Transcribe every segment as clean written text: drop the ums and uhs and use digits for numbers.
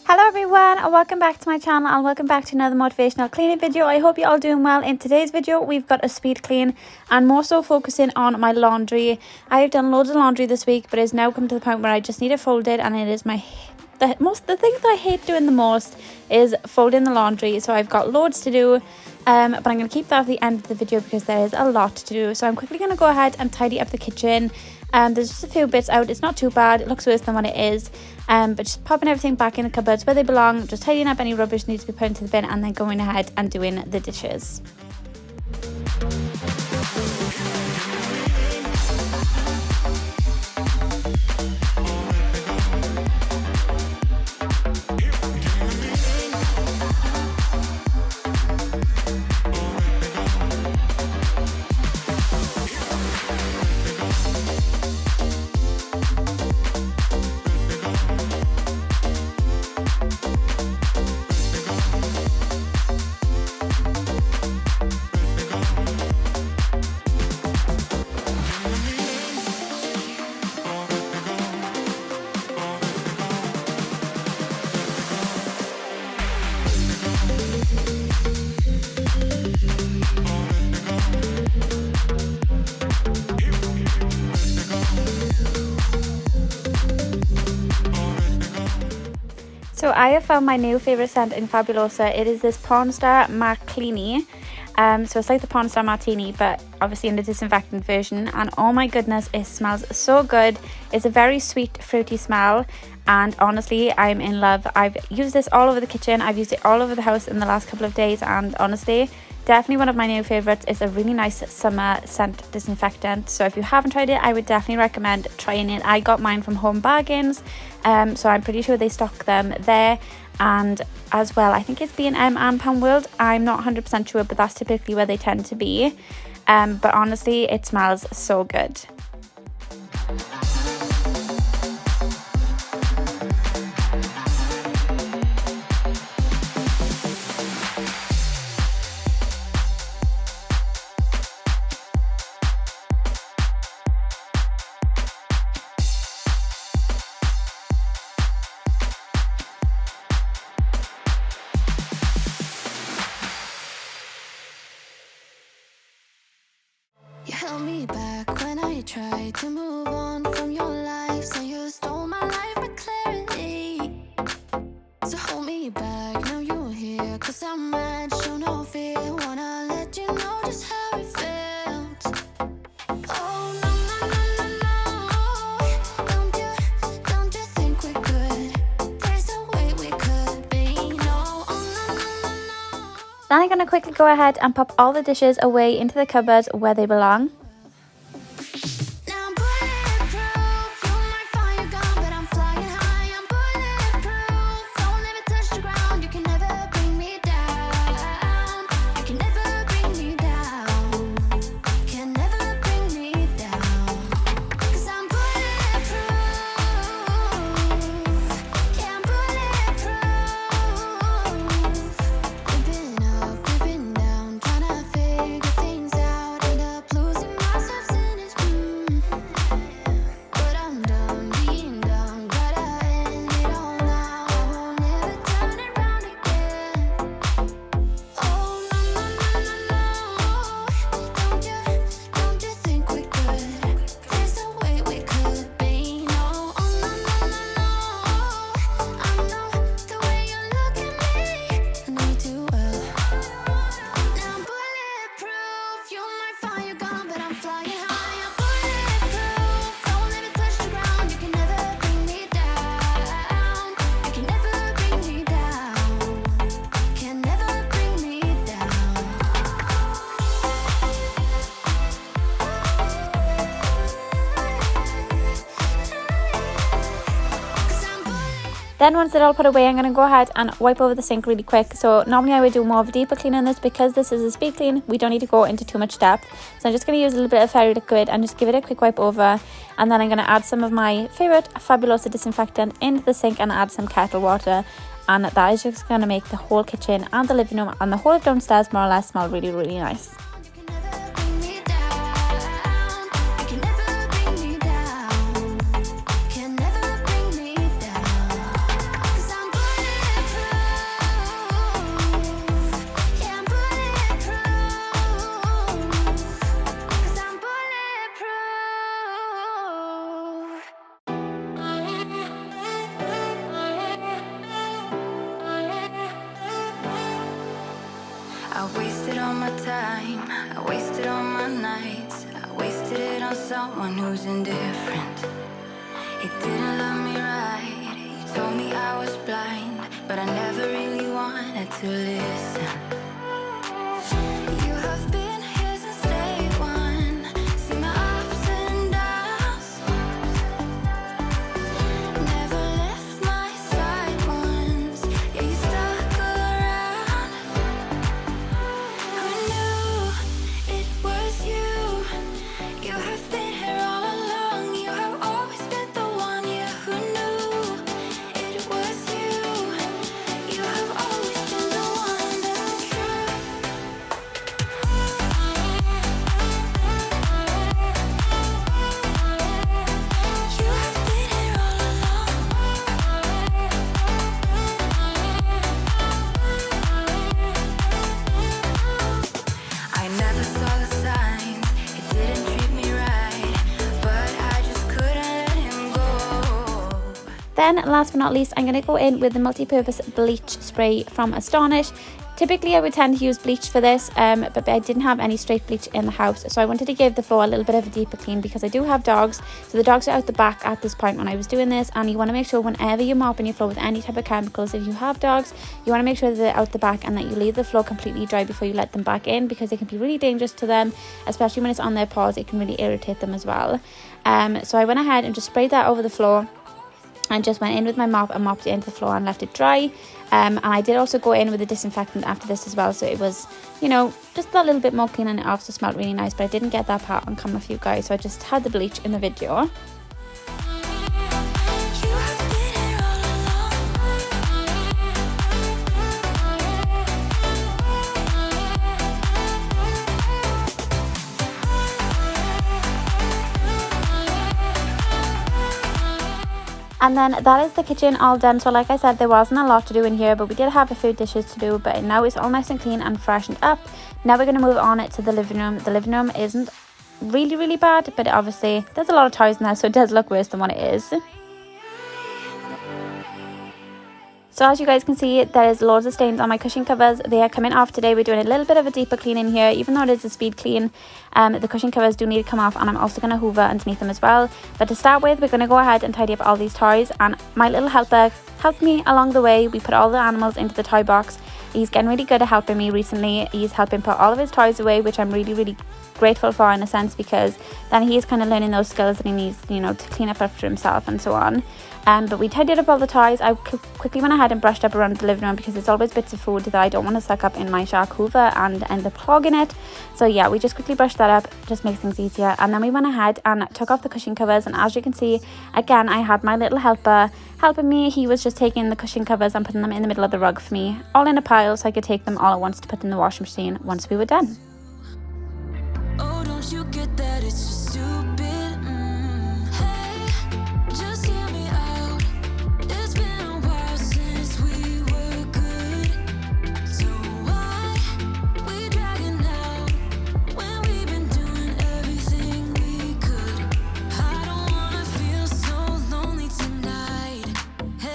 Hello everyone and welcome back to my channel and welcome back to another motivational cleaning video. I hope you're all doing well. In today's video we've got a speed clean and more so focusing on my laundry. I have done loads of laundry this week, but it's now come to the point where I just need it folded, and it is the thing that I hate doing the most is folding the laundry. So I've got loads to do, but I'm going to keep that at the end of the video because there is a lot to do. So I'm quickly going to go ahead and tidy up the kitchen. There's just a few bits out. It's not too bad. It looks worse than what it is. But just popping everything back in the cupboards where they belong, just tidying up any rubbish needs to be put into the bin, and then going ahead and doing the dishes. So I have found my new favourite scent in Fabulosa. It is this Porn Star Martini. So it's like the Porn Star Martini, but obviously in the disinfectant version. And oh my goodness, it smells so good. It's a very sweet, fruity smell. And honestly, I'm in love. I've used this all over the kitchen. I've used it all over the house in the last couple of days. And honestly, definitely one of my new favourites. It's a really nice summer scent disinfectant. So if you haven't tried it, I would definitely recommend trying it. I got mine from Home Bargains. So I'm pretty sure they stock them there. And as well, I think it's B&M and Pound World. I'm not 100% sure, but that's typically where they tend to be. But honestly, it smells so good. You held me back when I tried to move on from your life. So you stole my life with clarity. So hold me back, now you're here. Cause I'm mad, show no fear. Wanna let you know just how it felt. Oh no, no, no, no, no. Don't you think we're good? There's a way we could be. No, oh no, no, no, no. Then I'm going to quickly go ahead and pop all the dishes away into the cupboards where they belong. Then once they're all put away, I'm going to go ahead and wipe over the sink really quick. So normally I would do more of a deeper clean on this. Because this is a speed clean, we don't need to go into too much depth. So I'm just going to use a little bit of fairy liquid and just give it a quick wipe over. And then I'm going to add some of my favourite Fabulosa disinfectant into the sink and add some kettle water. And that is just going to make the whole kitchen and the living room and the whole of downstairs more or less smell really, really nice. I wasted all my time, I wasted all my nights, I wasted it on someone who's indifferent. He didn't love me right, he told me I was blind, but I never really wanted to listen. You have been here since day one, seen my ups and downs, never left my side once, yeah, you stuck around. Who knew it was you? You have been here all along, you have always been the one, yeah, who knew it was you? You have always been the one, that's the truth. You have been here all along. I never saw the signs, he didn't treat me right, but I just couldn't let him go. Then last but not least, I'm going to go in with the multi-purpose bleach spray from Astonish. Typically I would tend to use bleach for this, but I didn't have any straight bleach in the house, so I wanted to give the floor a little bit of a deeper clean because I do have dogs. So the dogs are out the back at this point when I was doing this, and you want to make sure whenever you're mopping your floor with any type of chemicals, if you have dogs, you want to make sure that they're out the back and that you leave the floor completely dry before you let them back in, because it can be really dangerous to them, especially when it's on their paws. It can really irritate them as well. So I went ahead and just sprayed that over the floor and just went in with my mop and mopped it into the floor and left it dry. And I did also go in with a disinfectant after this as well, so it was, you know, just a little bit more clean, and it also smelled really nice, but I didn't get that part on camera for you guys, so I just had the bleach in the video. You have been here all And then that is the kitchen all done. So like I said, there wasn't a lot to do in here, but we did have a few dishes to do, but now it's all nice and clean and freshened up. Now we're going to move on to the living room. The living room isn't really bad, but obviously there's a lot of toys in there, so it does look worse than what it is. So as you guys can see, there is loads of stains on my cushion covers. They are coming off today. We're doing a little bit of a deeper clean in here, even though it is a speed clean. The cushion covers do need to come off, and I'm also going to hoover underneath them as well. But to start with, we're going to go ahead and tidy up all these toys, and my little helper helped me along the way. We put all the animals into the toy box. He's getting really good at helping me recently. He's helping put all of his toys away, which I'm really grateful for in a sense, because then he's kind of learning those skills that he needs, you know, to clean up after himself and so on. But we tidied up all the toys. I quickly went ahead and brushed up around the living room because it's always bits of food that I don't want to suck up in my shark hoover and end up clogging it. So yeah, we just quickly brushed that up, just makes things easier. And then we went ahead and took off the cushion covers, and as you can see, again, I had my little helper helping me. He was just taking the cushion covers and putting them in the middle of the rug for me, all in a pile, so I could take them all at once to put in the washing machine once we were done. Oh, don't you get that? It's just stupid. Hey, just hear me out. It's been a while since we were good. So why we dragging out when we've been doing everything we could? I don't wanna feel so lonely tonight.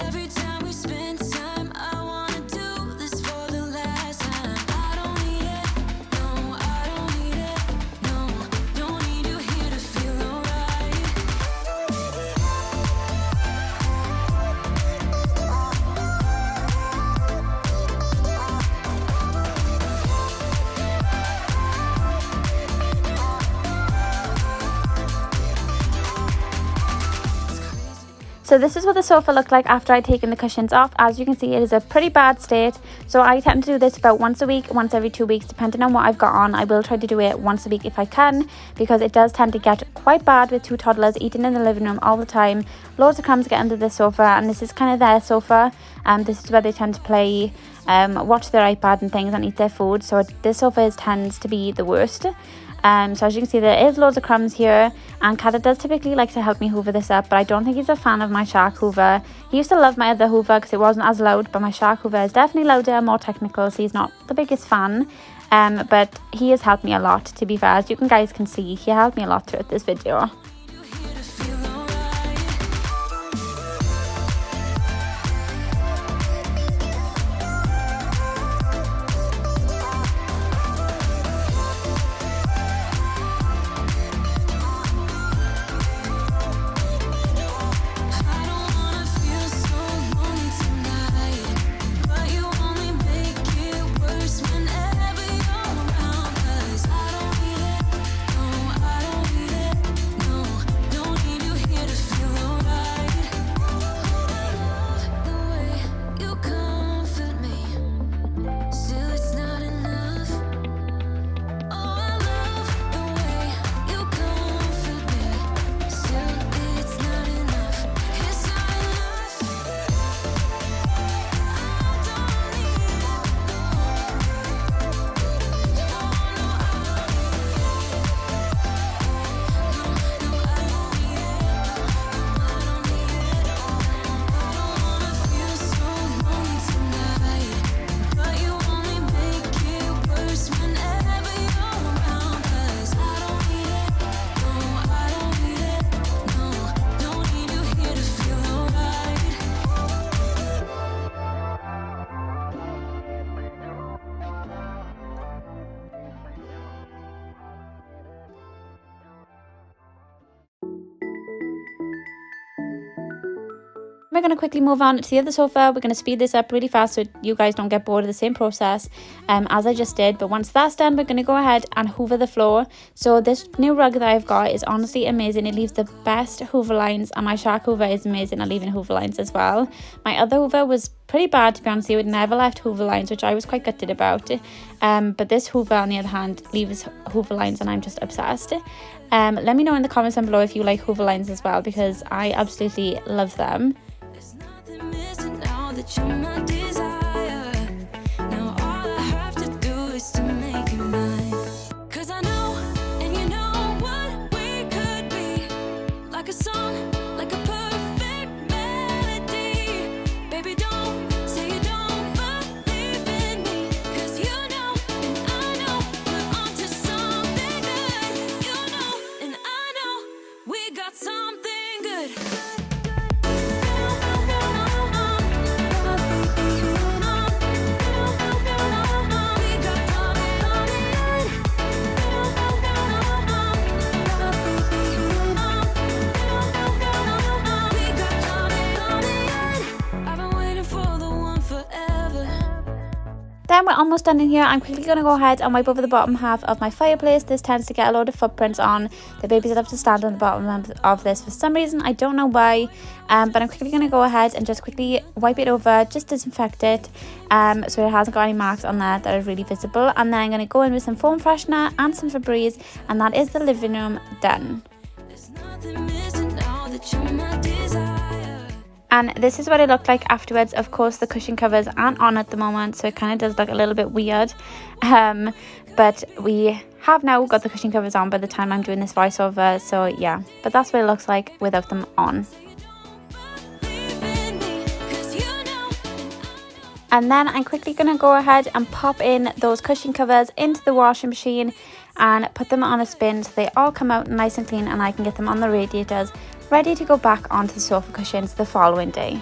Every time we spend time, I wanna do this for the last time. I don't need it, no, I don't need it, no, don't need you here to feel alright. So this is what the sofa looked like after I'd taken the cushions off. As you can see, it is a pretty bad state. So I tend to do this about once a week, once every 2 weeks, depending on what I've got on. I will try to do it once a week if I can, because it does tend to get quite bad with 2 toddlers eating in the living room all the time. Loads of crumbs get under the sofa, and this is kind of their sofa. This is where they tend to play, watch their iPad and things, and eat their food. So this sofa tends to be the worst. So as you can see, there is loads of crumbs here, and Kata does typically like to help me hoover this up, but I don't think he's a fan of my shark hoover. He used to love my other hoover because it wasn't as loud, but my shark hoover is definitely louder, more technical, so he's not the biggest fan. But he has helped me a lot, to be fair. As you guys can see, he helped me a lot throughout this video. We're going to quickly move on to the other sofa. We're going to speed this up really fast so you guys don't get bored of the same process as I just did. But once that's done, we're going to go ahead and hoover the floor. So this new rug that I've got is honestly amazing. It leaves the best hoover lines, and my shark hoover is amazing at leaving hoover lines as well. My other hoover was pretty bad, to be honest. It would never left hoover lines, which I was quite gutted about. But this hoover, on the other hand, leaves hoover lines, and I'm just obsessed. Let me know in the comments down below if you like hoover lines as well, because I absolutely love them. That you're my desire. Now all I have to do is to make you mine. 'Cause I know, and you know what we could be. Like a song, like a perfect melody. Baby, don't say you don't believe in me. 'Cause you know, and I know, we're onto something good. You know, and I know, we got something good. Then we're almost done in here. I'm quickly going to go ahead and wipe over the bottom half of my fireplace. This tends to get a load of footprints on. The babies love to stand on the bottom of this for some reason. I don't know why, but I'm quickly going to go ahead and just quickly wipe it over, just disinfect it, so it hasn't got any marks on there that are really visible. And then I'm going to go in with some foam freshener and some Febreze, and that is the living room done. There's nothing missing now that you're my desire. And this is what it looked like afterwards. Of course, the cushion covers aren't on at the moment, so it kind of does look a little bit weird. But we have now got the cushion covers on by the time I'm doing this voiceover. So yeah, but that's what it looks like without them on. And then I'm quickly going to go ahead and pop in those cushion covers into the washing machine and put them on a spin so they all come out nice and clean, and I can get them on the radiators ready to go back onto the sofa cushions the following day.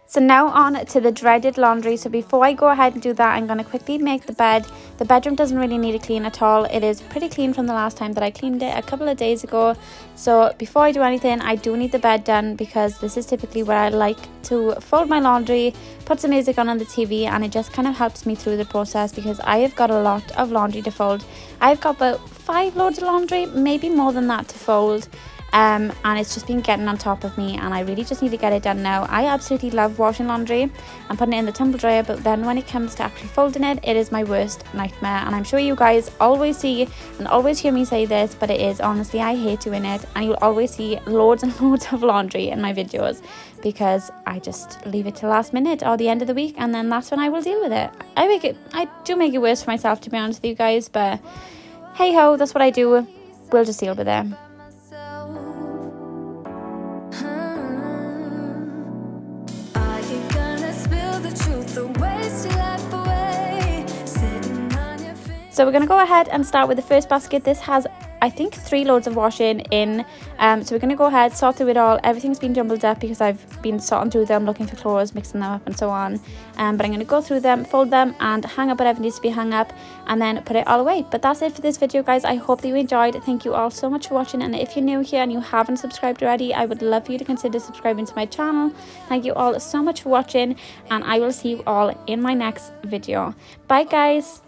So now on to the dreaded laundry. So before I go ahead and do that, I'm going to quickly make the bed. The bedroom doesn't really need a clean at all. It is pretty clean from the last time that I cleaned it a couple of days ago. So before I do anything, I do need the bed done, because this is typically where I like to fold my laundry, put some music on the TV, and it just kind of helps me through the process, because I have got a lot of laundry to fold. I've got about 5 loads of laundry, maybe more than that, to fold. And it's just been getting on top of me, and I really just need to get it done now. I absolutely love washing laundry and putting it in the tumble dryer, but then when it comes to actually folding it, it is my worst nightmare. And I'm sure you guys always see and always hear me say this, but it is honestly, I hate doing it. And you'll always see loads and loads of laundry in my videos, because I just leave it till last minute or the end of the week, and then that's when I will deal with it. I do make it worse for myself, to be honest with you guys, but hey ho, that's what I do. We'll just deal with it. So we're going to go ahead and start with the first basket. This has, I think, 3 loads of washing in. So we're going to go ahead, sort through it all. Everything's been jumbled up because I've been sorting through them, looking for clothes, mixing them up and so on. But I'm going to go through them, fold them, and hang up whatever needs to be hung up, and then put it all away. But that's it for this video, guys. I hope that you enjoyed. Thank you all so much for watching. And if you're new here and you haven't subscribed already, I would love for you to consider subscribing to my channel. Thank you all so much for watching, and I will see you all in my next video. Bye, guys.